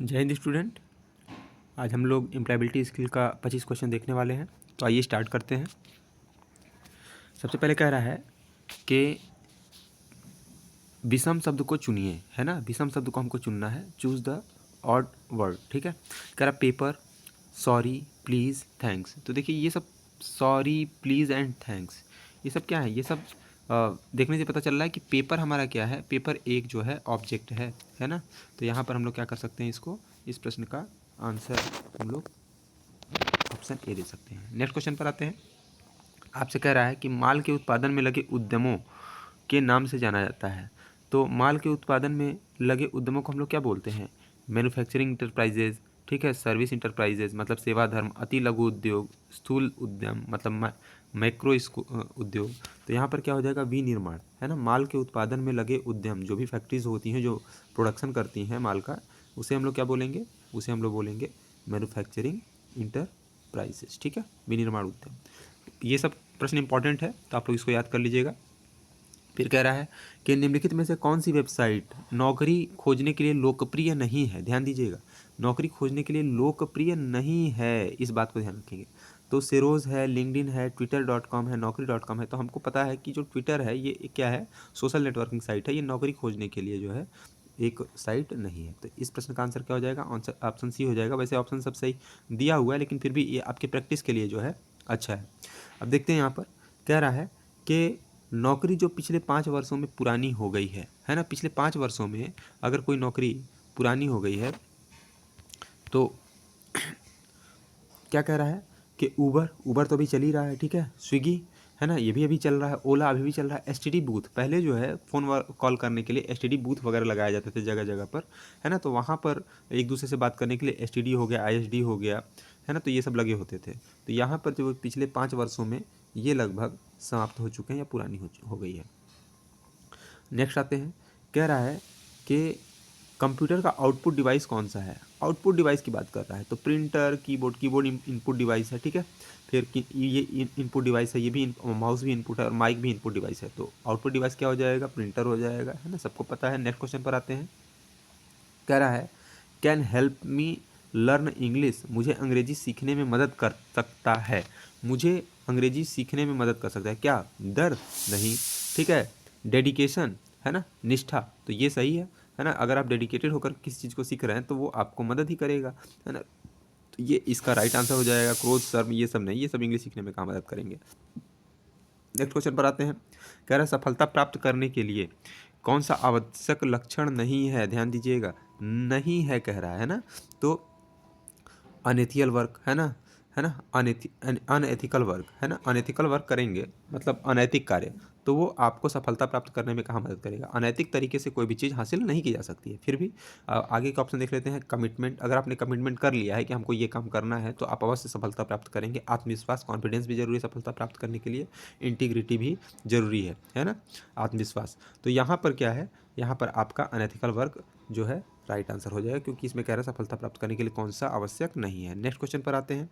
जय हिंद स्टूडेंट। आज हम लोग एम्प्लॉयबिलिटी स्किल का 25 क्वेश्चन देखने वाले हैं। तो आइए स्टार्ट करते हैं। सबसे पहले कह रहा है कि विषम शब्द को चुनिए, है ना। विषम शब्द को हमको चुनना है। चूज द ऑड वर्ड, ठीक है। कह रहा पेपर, सॉरी, प्लीज़, थैंक्स। तो देखिए ये सब सॉरी, प्लीज़ एंड थैंक्स, ये सब क्या है? ये सब देखने से पता चल रहा है कि पेपर हमारा क्या है। पेपर एक जो है ऑब्जेक्ट है ना। तो यहाँ पर हम लोग क्या कर सकते हैं, इसको, इस प्रश्न का आंसर हम लोग ऑप्शन ए दे सकते हैं। नेक्स्ट क्वेश्चन पर आते हैं। आपसे कह रहा है कि माल के उत्पादन में लगे उद्यमों के नाम से जाना जाता है। तो माल के उत्पादन में लगे उद्यमों को हम लोग क्या बोलते हैं? मैन्युफैक्चरिंग इंटरप्राइजेज, ठीक है। सर्विस इंटरप्राइजेज मतलब सेवा धर्म, अति लघु उद्योग, स्थूल उद्यम मतलब मैक्रो उद्योग। तो यहाँ पर क्या हो जाएगा? विनिर्माण, है ना। माल के उत्पादन में लगे उद्यम, जो भी फैक्ट्रीज होती हैं जो प्रोडक्शन करती हैं माल का, उसे हम लोग क्या बोलेंगे? उसे हम लोग बोलेंगे मैन्युफैक्चरिंग इंटरप्राइजेज, ठीक है, विनिर्माण उद्यम। ये सब प्रश्न इंपॉर्टेंट है, तो आप लोग इसको याद कर लीजिएगा। फिर कह रहा है कि निम्नलिखित में से कौन सी वेबसाइट नौकरी खोजने के लिए लोकप्रिय नहीं है? ध्यान दीजिएगा, नौकरी खोजने के लिए लोकप्रिय नहीं है, इस बात को ध्यान रखेंगे। तो सेरोज है, लिंक्डइन है, twitter.com है, naukri.com है। तो हमको पता है कि जो ट्विटर है ये क्या है? सोशल नेटवर्किंग साइट है। ये नौकरी खोजने के लिए जो है एक साइट नहीं है। तो इस प्रश्न का आंसर क्या हो जाएगा? आंसर ऑप्शन सी हो जाएगा। वैसे ऑप्शन सब सही दिया हुआ है, लेकिन फिर भी ये आपके प्रैक्टिस के लिए जो है अच्छा है। अब देखते हैं, यहाँ पर कह रहा है कि नौकरी जो पिछले 5 वर्षों में पुरानी हो गई है ना। पिछले 5 वर्षों में अगर कोई नौकरी पुरानी हो गई है तो क्या कह रहा है कि ऊबर तो अभी चल ही रहा है, ठीक है। स्विगी, है ना, ये भी अभी चल रहा है। ओला अभी भी चल रहा है। एसटीडी बूथ, पहले जो है फ़ोन कॉल करने के लिए एसटीडी बूथ वगैरह लगाए जाते थे जगह जगह पर, है ना। तो वहाँ पर एक दूसरे से बात करने के लिए एसटीडी हो गया, आईएसडी हो गया, है ना। तो ये सब लगे होते थे। तो यहाँ पर जो पिछले 5 वर्षों में ये लगभग समाप्त हो चुके हैं या पुरानी हो गई है। नेक्स्ट आते हैं। कह रहा है कि कंप्यूटर का आउटपुट डिवाइस कौन सा है? आउटपुट डिवाइस की बात कर रहा है। तो प्रिंटर, कीबोर्ड इनपुट डिवाइस है, ठीक है। फिर ये इनपुट डिवाइस है, ये भी माउस भी इनपुट है और माइक भी इनपुट डिवाइस है। तो आउटपुट डिवाइस क्या हो जाएगा? प्रिंटर हो जाएगा, है ना, सबको पता है। नेक्स्ट क्वेश्चन पर आते हैं। कह रहा है can help me learn English, मुझे अंग्रेजी सीखने में मदद कर सकता है। मुझे अंग्रेजी सीखने में मदद कर सकता है क्या? डर नहीं, ठीक है। डेडिकेशन, है ना, निष्ठा, तो ये सही है ना। अगर आप डेडिकेटेड होकर किसी चीज़ को सीख रहे हैं तो वो आपको मदद ही करेगा, है ना। तो ये इसका राइट आंसर हो जाएगा। क्रोध, शर्म, ये सब नहीं, ये सब इंग्लिश सीखने में कहाँ मदद करेंगे। नेक्स्ट क्वेश्चन पर आते हैं। कह रहा है सफलता प्राप्त करने के लिए कौन सा आवश्यक लक्षण नहीं है? ध्यान दीजिएगा, नहीं है कह रहा है ना। तो अनएथिकल वर्क, है ना, अनएथिकल वर्क, है ना। अनएथिकल वर्क करेंगे मतलब अनैतिक कार्य, तो वो आपको सफलता प्राप्त करने में कहाँ मदद करेगा? अनैतिक तरीके से कोई भी चीज़ हासिल नहीं की जा सकती है। फिर भी आगे का ऑप्शन देख लेते हैं। कमिटमेंट, अगर आपने कमिटमेंट कर लिया है कि हमको ये काम करना है तो आप अवश्य सफलता प्राप्त करेंगे। आत्मविश्वास, कॉन्फिडेंस भी जरूरी है सफलता प्राप्त करने के लिए। इंटीग्रिटी भी जरूरी है ना, आत्मविश्वास। तो यहाँ पर क्या है? यहाँ पर आपका अनएथिकल वर्क जो है राइट आंसर हो जाएगा, क्योंकि इसमें कह रहा है सफलता प्राप्त करने के लिए कौन सा आवश्यक नहीं है। नेक्स्ट क्वेश्चन पर आते हैं।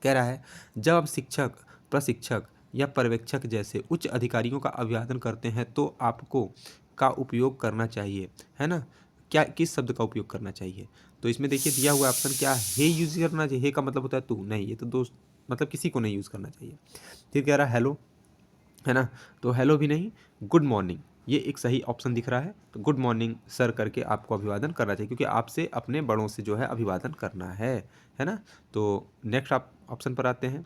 कह रहा है जब आप शिक्षक, प्रशिक्षक या पर्यवेक्षक जैसे उच्च अधिकारियों का अभिवादन करते हैं तो आपको का उपयोग करना चाहिए, है ना। क्या, किस शब्द का उपयोग करना चाहिए? तो इसमें देखिए दिया हुआ ऑप्शन क्या है? हे यूज करना चाहिए। हे का मतलब होता है तू, नहीं, ये तो दोस्त मतलब किसी को नहीं यूज़ करना चाहिए। फिर कह रहा है हेलो, है ना। तो हेलो भी नहीं, गुड मॉर्निंग, ये एक सही ऑप्शन दिख रहा है। तो गुड मॉर्निंग सर करके आपको अभिवादन करना चाहिए, क्योंकि आपसे अपने बड़ों से जो है अभिवादन करना है ना। तो नेक्स्ट आप ऑप्शन पर आते हैं।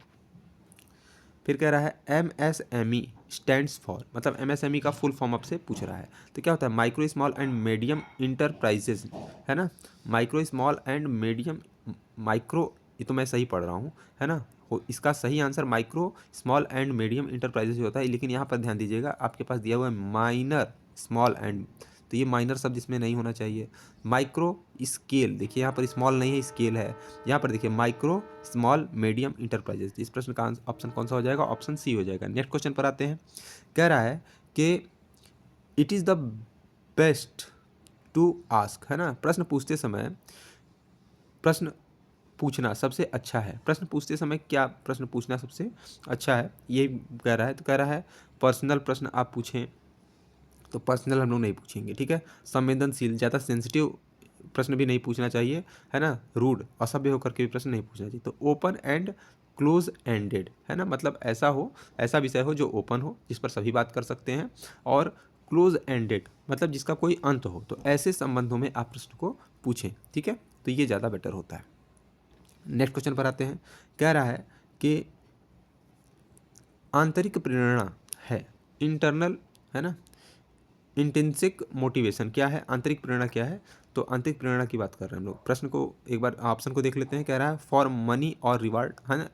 फिर कह रहा है MSME स्टैंड्स फॉर, मतलब MSME का फुल फॉर्म आपसे पूछ रहा है। तो क्या होता है? Micro small and medium enterprises, है ना। Micro small and medium, micro, ये तो मैं सही पढ़ रहा हूँ, है ना। इसका सही answer micro small and medium enterprises होता है। लेकिन यहाँ पर ध्यान दीजिएगा, आपके पास दिया हुआ है माइनर स्मॉल एंड, तो ये माइनर शब्द इसमें नहीं होना चाहिए। माइक्रो स्केल, देखिए यहाँ पर स्मॉल नहीं है, स्केल है। यहाँ पर देखिए माइक्रो स्मॉल मीडियम इंटरप्राइजेज। इस प्रश्न का ऑप्शन कौन सा हो जाएगा? ऑप्शन सी हो जाएगा। नेक्स्ट क्वेश्चन पर आते हैं। कह रहा है कि it is the best to ask, है ना। प्रश्न पूछना सबसे अच्छा है। प्रश्न पूछते समय क्या प्रश्न पूछना सबसे अच्छा है, ये कह रहा है। तो कह रहा है पर्सनल प्रश्न आप पूछें, तो पर्सनल हम लोग नहीं पूछेंगे, ठीक है। संवेदनशील, ज़्यादा सेंसिटिव प्रश्न भी नहीं पूछना चाहिए, है ना। रूड, असभ्य होकर के भी प्रश्न नहीं पूछना चाहिए। तो ओपन एंड क्लोज एंडेड, है ना, मतलब ऐसा विषय हो जो ओपन हो, जिस पर सभी बात कर सकते हैं, और क्लोज एंडेड मतलब जिसका कोई अंत हो। तो ऐसे संबंधों में आप प्रश्न को पूछें, ठीक है, तो ये ज़्यादा बेटर होता है। नेक्स्ट क्वेश्चन पर आते हैं। कह रहा है कि आंतरिक प्रेरणा है, इंटरनल, है ना, इंट्रिंसिक मोटिवेशन क्या है, आंतरिक प्रेरणा क्या है। तो आंतरिक प्रेरणा की बात कर रहे हैं हम लोग। प्रश्न को एक बार ऑप्शन को देख लेते हैं। कह रहा है फॉर मनी और रिवार्ड, है ना,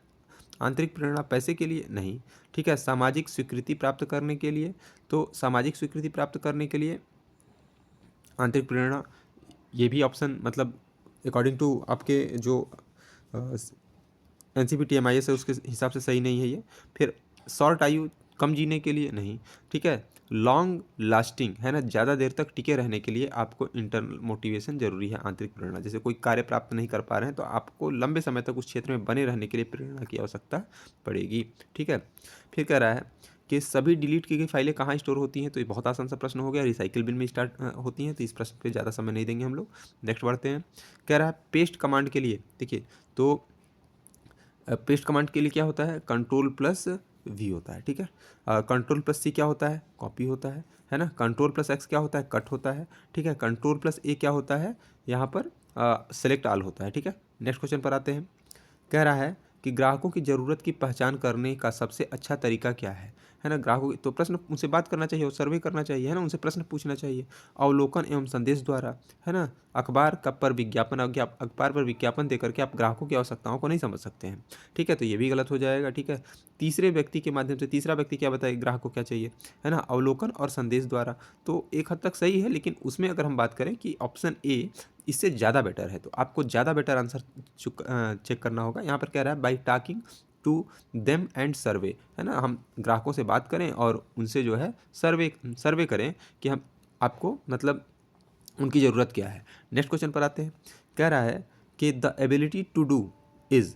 आंतरिक प्रेरणा पैसे के लिए नहीं, ठीक है। सामाजिक स्वीकृति प्राप्त करने के लिए, तो सामाजिक स्वीकृति प्राप्त करने के लिए आंतरिक प्रेरणा, ये भी ऑप्शन मतलब अकॉर्डिंग टू आपके जो NCPTMIS है उसके हिसाब से सही नहीं है ये। फिर शॉर्ट आयु, कम जीने के लिए नहीं, ठीक है। लॉन्ग लास्टिंग, है ना, ज़्यादा देर तक टिके रहने के लिए आपको इंटरनल मोटिवेशन जरूरी है, आंतरिक प्रेरणा। जैसे कोई कार्य प्राप्त नहीं कर पा रहे हैं तो आपको लंबे समय तक उस क्षेत्र में बने रहने के लिए प्रेरणा की आवश्यकता पड़ेगी, ठीक है। फिर कह रहा है कि सभी डिलीट की गई फाइलें कहाँ स्टोर होती हैं। तो ये बहुत आसान सा प्रश्न हो गया, रिसाइकिल बिन में स्टार्ट होती हैं। तो इस प्रश्न पे ज़्यादा समय नहीं देंगे हम लोग। नेक्स्ट बढ़ते हैं। कह रहा है पेस्ट कमांड के लिए, देखिए तो पेस्ट कमांड के लिए क्या होता है, Ctrl+V होता है, ठीक है। Ctrl+C क्या होता है, कॉपी होता है ना। Ctrl+X क्या होता है, कट होता है, ठीक है। Ctrl+A क्या होता है, यहाँ पर सेलेक्ट ऑल होता है, ठीक है। नेक्स्ट क्वेश्चन पर आते हैं। कह रहा है कि ग्राहकों की ज़रूरत की पहचान करने का सबसे अच्छा तरीका क्या है ना। ग्राहकों की, तो प्रश्न उनसे बात करना चाहिए और सर्वे करना चाहिए, है ना, उनसे प्रश्न पूछना चाहिए। अवलोकन एवं संदेश द्वारा, है ना, अखबार पर विज्ञापन देकर के आप ग्राहकों की आवश्यकताओं को नहीं समझ सकते हैं, ठीक है। तो ये भी गलत हो जाएगा, ठीक है। तीसरे व्यक्ति के माध्यम से, तीसरा व्यक्ति क्या बताए ग्राहक को क्या चाहिए, है ना, अवलोकन और संदेश द्वारा। तो एक हद तक सही है, लेकिन उसमें अगर हम बात करें कि ऑप्शन ए इससे ज़्यादा बेटर है, तो आपको ज़्यादा बेटर आंसर चेक करना होगा। यहाँ पर कह रहा है by talking to them and survey, है ना, हम ग्राहकों से बात करें और उनसे जो है सर्वे करें कि हम आपको मतलब उनकी ज़रूरत क्या है। नेक्स्ट क्वेश्चन पर आते हैं। कह रहा है कि the ability to do is,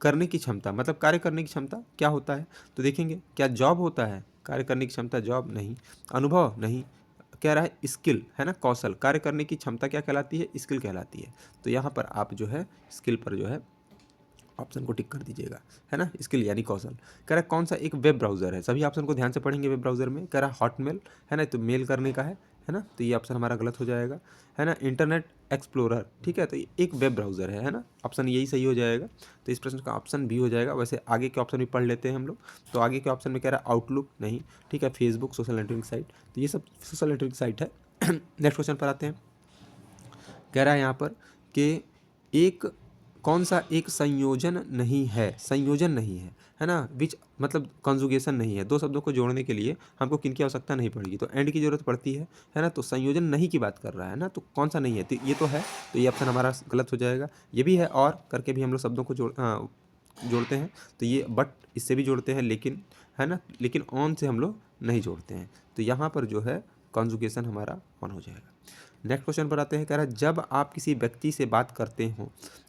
करने की क्षमता मतलब कार्य करने की क्षमता क्या होता है। तो देखेंगे क्या जॉब होता है, कार्य करने की क्षमता जॉब नहीं, अनुभव नहीं। कह रहा है स्किल, है ना, कौशल, कार्य करने की क्षमता क्या कहलाती है, स्किल कहलाती है। तो यहाँ पर आप जो है स्किल पर जो है ऑप्शन को टिक कर दीजिएगा, है ना, स्किल यानी कौशल। कह रहा है कौन सा एक वेब ब्राउज़र है, सभी ऑप्शन को ध्यान से पढ़ेंगे। वेब ब्राउज़र में कह रहा है हॉटमेल, है ना, तो मेल करने का है ना, तो ये ऑप्शन हमारा गलत हो जाएगा, है ना। इंटरनेट एक्सप्लोरर, ठीक है, तो ये एक वेब ब्राउज़र है ना, ऑप्शन यही सही हो जाएगा। तो इस प्रश्न का ऑप्शन भी हो जाएगा। वैसे आगे के ऑप्शन भी पढ़ लेते हैं हम लोग। तो आगे के ऑप्शन में कह रहा है आउटलुक नहीं, ठीक है, फेसबुक सोशल नेटवर्किंग साइट, तो ये सब सोशल नेटवर्किंग साइट है। नेक्स्ट क्वेश्चन पर आते हैं। कह रहा है यहाँ पर कि एक कौन सा एक संयोजन नहीं है, संयोजन नहीं है ना, विच मतलब कॉन्जुगेशन नहीं है। दो शब्दों को जोड़ने के लिए हमको किन की आवश्यकता नहीं पड़ेगी, तो एंड की जरूरत पड़ती है ना। तो संयोजन नहीं की बात कर रहा है ना, तो कौन सा नहीं है, तो ये तो है, तो ये ऑप्शन हमारा गलत हो जाएगा। ये भी है, और करके भी हम लोग शब्दों को जोड़ते हैं, तो ये बट इससे भी जोड़ते हैं, लेकिन, है ना, लेकिन ऑन से हम लोग नहीं जोड़ते हैं। तो यहाँ पर जो है कॉन्जुगेशन हमारा ऑन हो जाएगा। नेक्स्ट क्वेश्चन पर आते हैं। कह रहा है जब आप किसी व्यक्ति से बात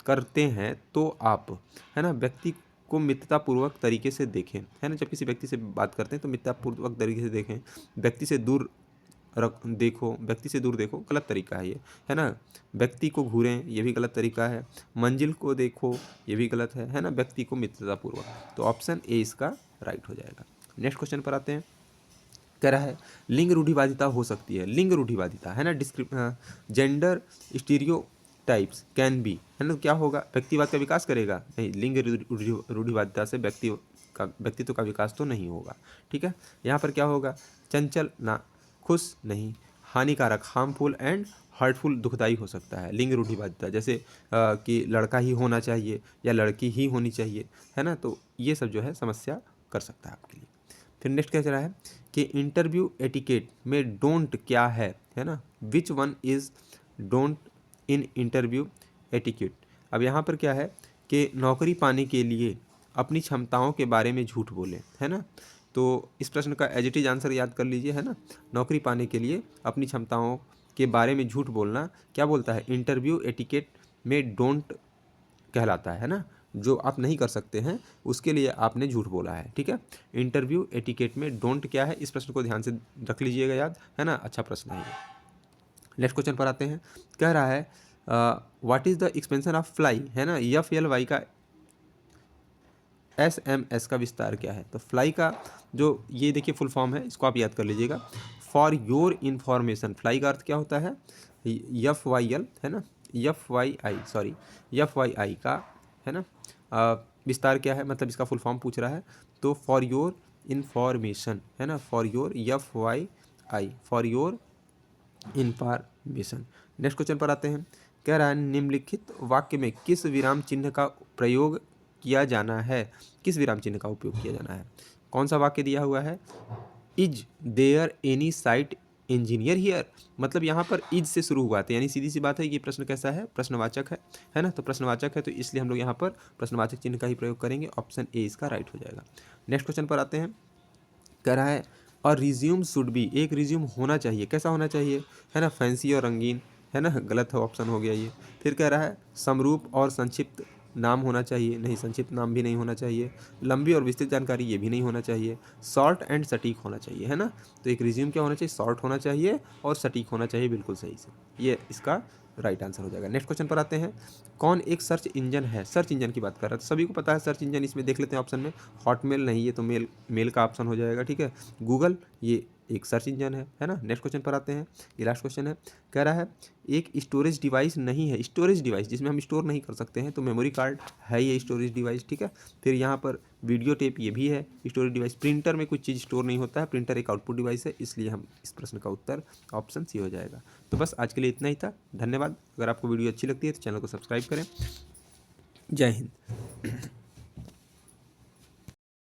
करते हैं तो आप, है ना, व्यक्ति को मित्रतापूर्वक तरीके से देखें, है ना। जब किसी व्यक्ति से बात करते हैं तो मित्रतापूर्वक तरीके से देखें। व्यक्ति से दूर व्यक्ति से दूर देखो, गलत तरीका है ये, है ना। व्यक्ति को घूरें, ये भी गलत तरीका है। मंजिल को देखो, ये भी गलत है ना। व्यक्ति को मित्रतापूर्वक, तो ऑप्शन ए इसका राइट हो जाएगा। नेक्स्ट क्वेश्चन पर आते हैं। कह रहा है लिंग रूढ़िवादिता हो सकती है, लिंग रूढ़िवादिता, है ना, gender stereo types can be, है ना, क्या होगा, व्यक्तिवाद का विकास करेगा नहीं, लिंग रूढ़िवादिता से व्यक्तित्व का विकास तो नहीं होगा, ठीक है। यहाँ पर क्या होगा, चंचल ना, खुश नहीं, हानिकारक हार्मफुल एंड हर्टफुल दुखदाई हो सकता है। लिंग रूढ़िवादिता जैसे कि लड़का ही होना चाहिए या लड़की ही होनी चाहिए, है ना, तो ये सब जो है समस्या कर सकता है आपके लिए। फिर नेक्स्ट क्या चल रहा है कि इंटरव्यू एटिकेट में डोंट क्या है ना, which one is don't in interview etiquette. अब यहाँ पर क्या है कि नौकरी पाने के लिए अपनी क्षमताओं के बारे में झूठ बोलें, है ना। तो इस प्रश्न का एज इट इज आंसर याद कर लीजिए, है ना। नौकरी पाने के लिए अपनी क्षमताओं के बारे में झूठ बोलना क्या बोलता है, इंटरव्यू एटिकेट में डोंट कहलाता है ना। जो आप नहीं कर सकते हैं उसके लिए आपने झूठ बोला है, ठीक है। इंटरव्यू एटिकेट में डोंट क्या है, इस प्रश्न को ध्यान से रख लीजिएगा याद, है ना, अच्छा प्रश्न है ये। नेक्स्ट क्वेश्चन पर आते हैं। कह रहा है what is the expansion of fly, है ना, FLY का SMS का विस्तार क्या है? तो फ्लाई का जो ये देखिए फुल फॉर्म है, इसको आप याद कर लीजिएगा, फॉर योर इन्फॉर्मेशन। फ्लाई का अर्थ क्या होता है? FYL, है ना, FYI, सॉरी, FYI का, है ना, विस्तार क्या है, मतलब इसका फुल फॉर्म पूछ रहा है, तो फॉर योर इन्फॉर्मेशन, है ना, for your FYI, for your information. Next question पर आते हैं। कह रहा है निम्नलिखित वाक्य में किस विराम चिन्ह का प्रयोग किया जाना है? किस विराम चिन्ह का उपयोग किया जाना है? कौन सा वाक्य दिया हुआ है? Is there any site engineer here, मतलब यहाँ पर इज से शुरू हुआ था, यानी सीधी सी बात है, ये प्रश्न कैसा है? प्रश्नवाचक है ना, तो प्रश्नवाचक है, तो इसलिए हम लोग यहाँ पर प्रश्नवाचक चिन्ह का ही प्रयोग करेंगे। ऑप्शन ए इसका राइट हो जाएगा। नेक्स्ट क्वेश्चन पर आते हैं। कह रहा है और रिज्यूम शुड बी, एक रिज्यूम होना चाहिए, कैसा होना चाहिए, है ना, फैंसी और रंगीन, है ना, गलत है, ऑप्शन हो गया ये। फिर कह रहा है समरूप और संक्षिप्त नाम होना चाहिए, नहीं, संक्षिप्त नाम भी नहीं होना चाहिए। लंबी और विस्तृत जानकारी, ये भी नहीं होना चाहिए। शॉर्ट एंड सटीक होना चाहिए, है ना, तो एक रिज्यूम क्या होना चाहिए? शॉर्ट होना चाहिए और सटीक होना चाहिए, बिल्कुल सही से, ये इसका राइट आंसर हो जाएगा। नेक्स्ट क्वेश्चन पर आते हैं। कौन एक सर्च इंजन है? सर्च इंजन की बात कर रहा है, तो सभी को पता है सर्च इंजन, इसमें देख लेते हैं ऑप्शन में। हॉटमेल नहीं, ये तो मेल का ऑप्शन हो जाएगा, ठीक है। गूगल ये एक सर्च इंजन है ना। नेक्स्ट क्वेश्चन पर आते हैं, ये लास्ट क्वेश्चन है। कह रहा है एक स्टोरेज डिवाइस नहीं है, स्टोरेज डिवाइस जिसमें हम स्टोर नहीं कर सकते हैं, तो मेमोरी कार्ड है ये स्टोरेज डिवाइस, ठीक है। फिर यहाँ पर वीडियो टेप, ये भी है स्टोरेज डिवाइस। प्रिंटर में कुछ चीज़ स्टोर नहीं होता है, प्रिंटर एक आउटपुट डिवाइस है, इसलिए हम इस प्रश्न का उत्तर ऑप्शन सी हो जाएगा। तो बस आज के लिए इतना ही था, धन्यवाद। अगर आपको वीडियो अच्छी लगती है तो चैनल को सब्सक्राइब करें। जय हिंद।